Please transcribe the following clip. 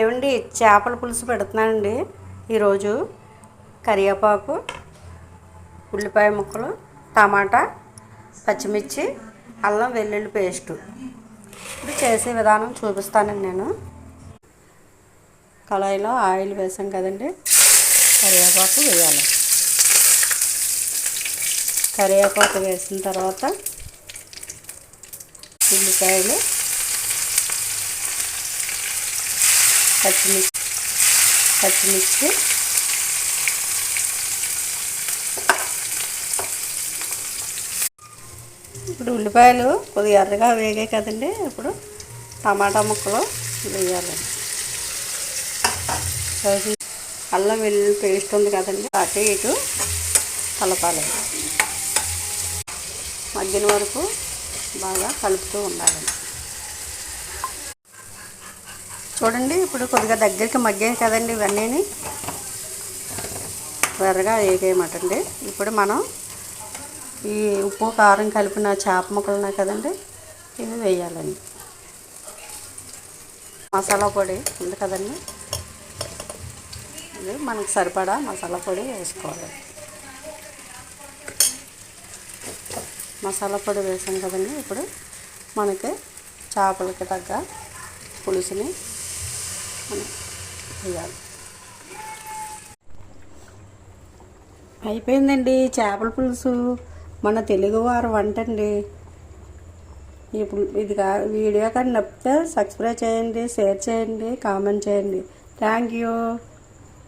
ఏమండి చేపల పులుసు పెడుతున్నానండి ఈరోజు. కరివేపాకు, ఉల్లిపాయ ముక్కలు, టమాటా, పచ్చిమిర్చి, అల్లం వెల్లుల్లి పేస్టు. ఇప్పుడు చేసే విధానం చూపిస్తానండి నేను. కళాయిలో ఆయిల్ వేసాం కదండి, కరివేపాకు వేయాలి. కరివేపాకు వేసిన తర్వాత ఉల్లిపాయలు, పచ్చిమిర్చి, ఇప్పుడు ఉల్లిపాయలు కొద్దిగా ఎర్రగా వేగాయి కదండి. ఇప్పుడు టమాటా ముక్కలు వేయాలి. అల్లం వెల్లుల్లి పేస్ట్ ఉంది కదండి, అటు ఇటు కలపాలి. మగ్గిన వరకు బాగా కలుపుతూ ఉండాలి. చూడండి, ఇప్పుడు కొద్దిగా దగ్గరికి మగ్గాయి కదండి, ఇవన్నీ ఎర్రగా వేగేయమటండి. ఇప్పుడు మనం ఈ ఉప్పు కారం కలిపిన చేప ముక్కలు ఉన్నాయి కదండి, ఇవి వేయాలండి. మసాలా పొడి ఉంది కదండి, ఇది మనకు సరిపడా మసాలా పొడి వేసుకోవాలి. మసాలా పొడి వేసాం కదండి. ఇప్పుడు మనకి చేపలకి తగ్గ పులుసుని వేయాలి. అయిపోయిందండి చేపల పులుసు, మన తెలుగువారి వంట అండి. ఇప్పుడు వీడియో కానీ నచ్చితే సబ్స్క్రైబ్ చేయండి, షేర్ చేయండి, కామెంట్ చేయండి. Thank you.